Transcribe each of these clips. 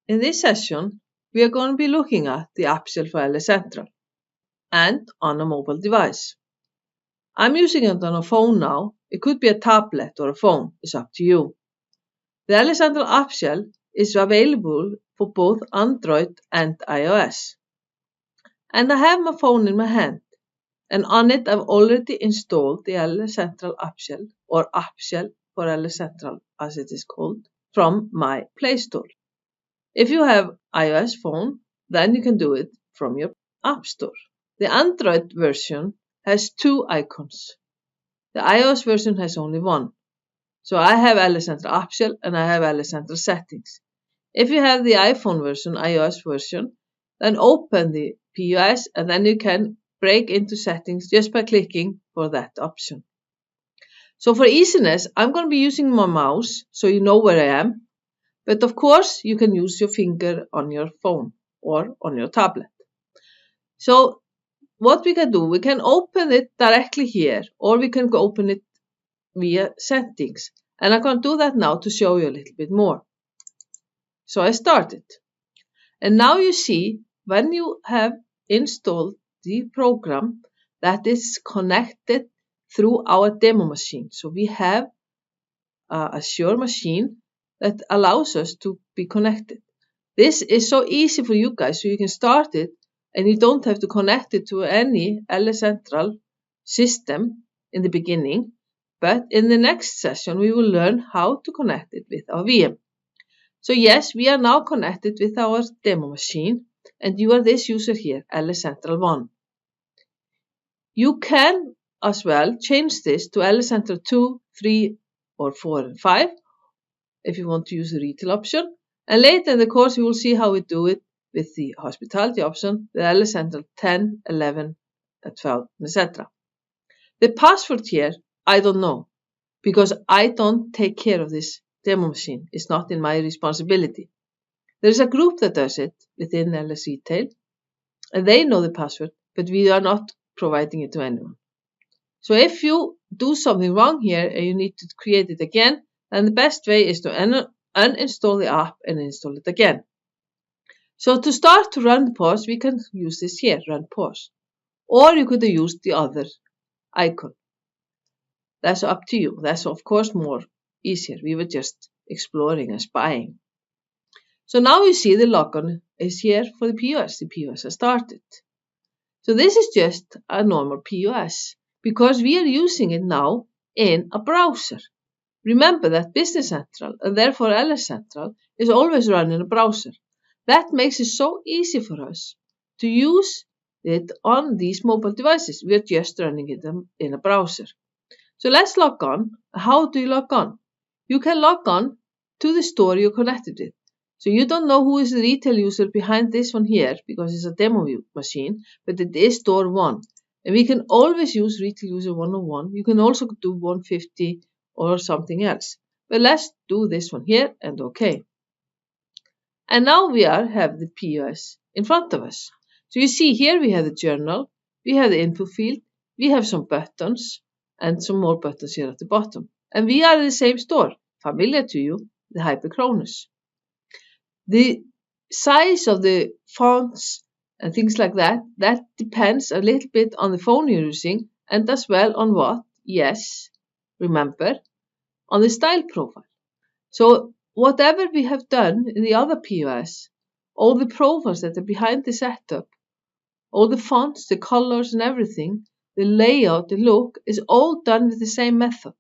In this session, we are going to be looking at the app shell for LS Central and on a mobile device. I'm using it on a phone now. It could be a tablet or a phone, it's up to you. The LS Central app shell is available for both Android and iOS. And I have my phone in my hand, and on it I've already installed the LS Central app shell, or app shell for LS Central as it is called, from my Play Store. If you have iOS phone, then you can do it from your App Store. The Android version has two icons. The iOS version has only one. So I have LS Central App Shell and I have LS Central Settings. If you have the iPhone version, iOS version, then open the POS and then you can break into settings just by clicking for that option. So for easiness, I'm going to be using my mouse so you know where I am. But of course, you can use your finger on your phone or on your tablet. So what we can do, we can open it directly here, or we can open it via settings. And I'm going to do that now to show you a little bit more. So I started. And now you see, when you have installed the program, that is connected through our demo machine. So we have a Azure machine that allows us to be connected. This is so easy for you guys, so you can start it and you don't have to connect it to any LS Central system in the beginning. But in the next session, we will learn how to connect it with our VM. So yes, we are now connected with our demo machine, and you are this user here, LS Central 1. You can as well change this to LS Central 2, 3, or 4 and 5 if you want to use the retail option. And later in the course, we will see how we do it with the hospitality option, the LS Central 10, 11, 12, etc. The password here, I don't know, because I don't take care of this demo machine. It's not in my responsibility. There is a group that does it within LS Retail, and they know the password, but we are not providing it to anyone. So if you do something wrong here and you need to create it again, then the best way is to uninstall the app and install it again. So to start to run the pause, we can use this here, run pause. Or you could have used the other icon. That's up to you. That's of course more easier. We were just exploring and spying. So now you see the logon is here for the POS. The POS has started. So this is just a normal POS because we are using it now in a browser. Remember that Business Central and therefore LS Central is always run in a browser. That makes it so easy for us to use it on these mobile devices. We are just running it in a browser. So let's log on. How do you log on? You can log on to the store you're connected with. So you don't know who is the retail user behind this one here because it's a demo machine, but it is store 1. And we can always use retail user 101. You can also do 150 or something else. But let's do this one here and OK. And now we have the POS in front of us. So you see here we have the journal, we have the info field, we have some buttons and some more buttons here at the bottom. And we are in the same store, familiar to you, the Hypercronus. The size of the fonts and things like that depends a little bit on the phone you're using and as well on what? Yes, remember, on the style profile. So whatever we have done in the other POS, all the profiles that are behind the setup, all the fonts, the colors and everything, the layout, the look is all done with the same method.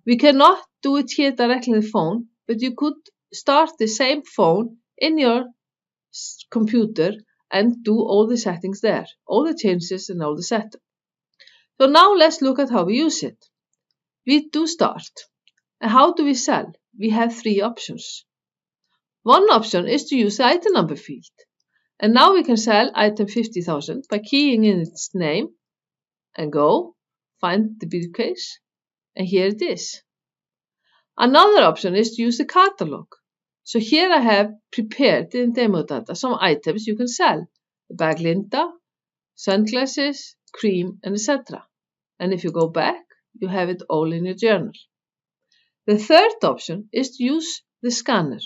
We cannot do it here directly on the phone, but you could start the same phone in your computer and do all the settings there, all the changes and all the setup. So now let's look at how we use it. We do start. And how do we sell? We have 3 options. One option is to use the item number field. And now we can sell item 50,000 by keying in its name and go, find the briefcase, and here it is. Another option is to use the catalog. So here I have prepared in demo data some items you can sell. The bag Linda, sunglasses, cream, and etc. And if you go back, you have it all in your journal. The third option is to use the scanner.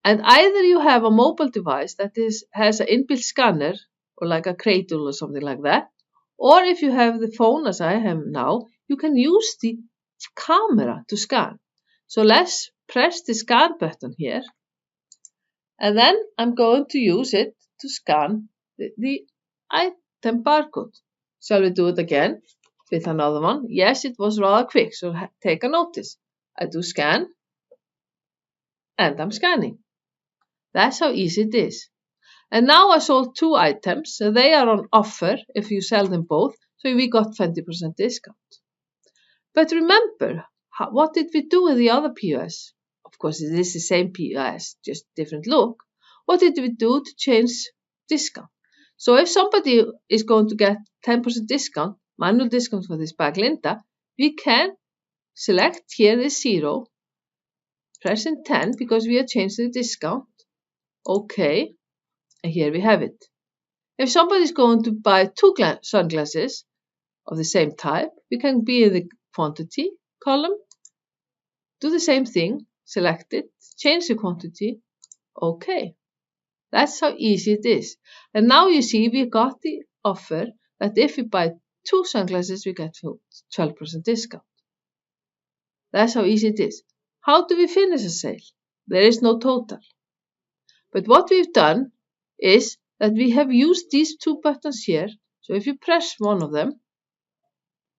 And either you have a mobile device that has an inbuilt scanner, or like a cradle or something like that, or if you have the phone as I have now, you can use the camera to scan. So let's press the scan button here, and then I'm going to use it to scan the item barcode. Shall we do it again with another one? Yes, it was rather quick, so take a notice. I do scan, and I'm scanning. That's how easy it is. And now I sold 2 items. So they are on offer if you sell them both. So we got 20% discount. But remember, what did we do with the other POS? Of course, it is the same POS, just different look. What did we do to change discount? So if somebody is going to get 10% discount, manual discount for this bag Linda, we can select here the 0, press in 10 because we have changed the discount. Okay, and here we have it. If somebody is going to buy 2 sunglasses of the same type, we can be in the quantity column, do the same thing, select it, change the quantity. Okay, that's how easy it is. And now you see we got the offer that if we buy 2 sunglasses, we get 12% discount. That's how easy it is. How do we finish a sale? There is no total. But what we've done is that we have used these 2 buttons here. So if you press one of them,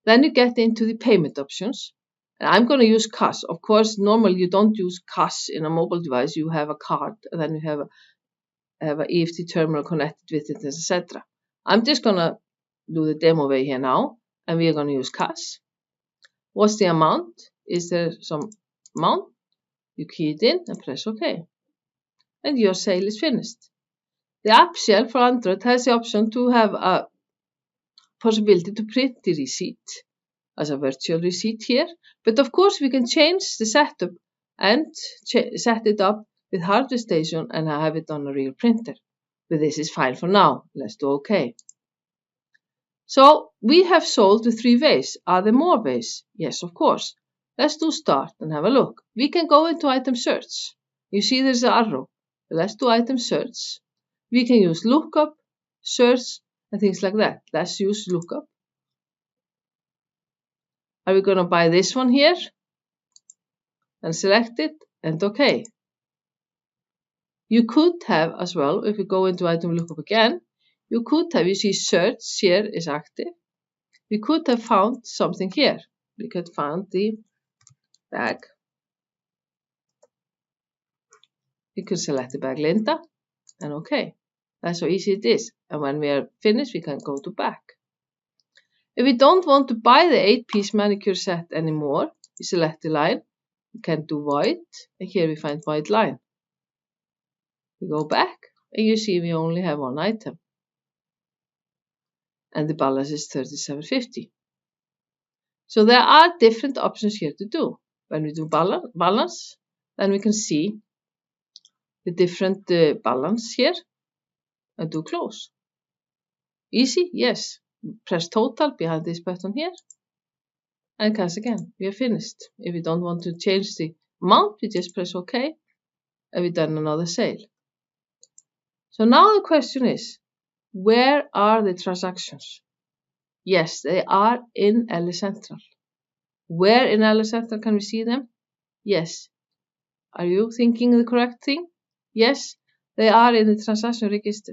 then you get into the payment options. And I'm going to use cash. Of course, normally you don't use cash in a mobile device. You have a card, and then you have an EFT terminal connected with it, etc. I'm just going to do the demo way here now, and we are going to use cash. What's the amount? Is there some amount? You key it in and press OK. And your sale is finished. The app shell for Android has the option to have a possibility to print the receipt as a virtual receipt here. But of course, we can change the setup and set it up with hardware station and have it on a real printer. But this is fine for now. Let's do OK. So we have sold the 3 ways. Are there more ways? Yes, of course. Let's do start and have a look. We can go into item search. You see there's an arrow. Let's do item search. We can use lookup, search, and things like that. Let's use lookup. Are we going to buy this one here? And select it and OK. You could have as well, if we go into item lookup again, you could have, you see search here is active. We could have found something here. We could find the bag. We could select the bag Linda and OK. That's how easy it is. And when we are finished, we can go to back. If we don't want to buy the 8-piece manicure set anymore, we select the line. We can do void, and here we find void line. We go back, and you see we only have 1 item. And the balance is $37.50. So there are different options here to do. When we do balance, then we can see the different balance here and do close. Easy? Yes. Press total behind this button here and cash again. We are finished. If we don't want to change the amount, we just press OK and we've done another sale. So now the question is, where are the transactions? Yes, they are in LS Central. Where in LS Central can we see them? Yes. Are you thinking the correct thing? Yes, they are in the transaction register.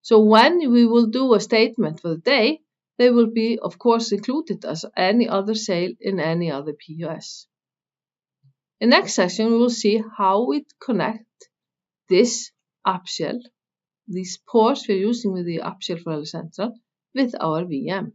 So when we will do a statement for the day, they will be, of course, included as any other sale in any other POS. In the next section, we will see how we connect this app shell, these ports we're using with the app shell for LS Central, with our VM.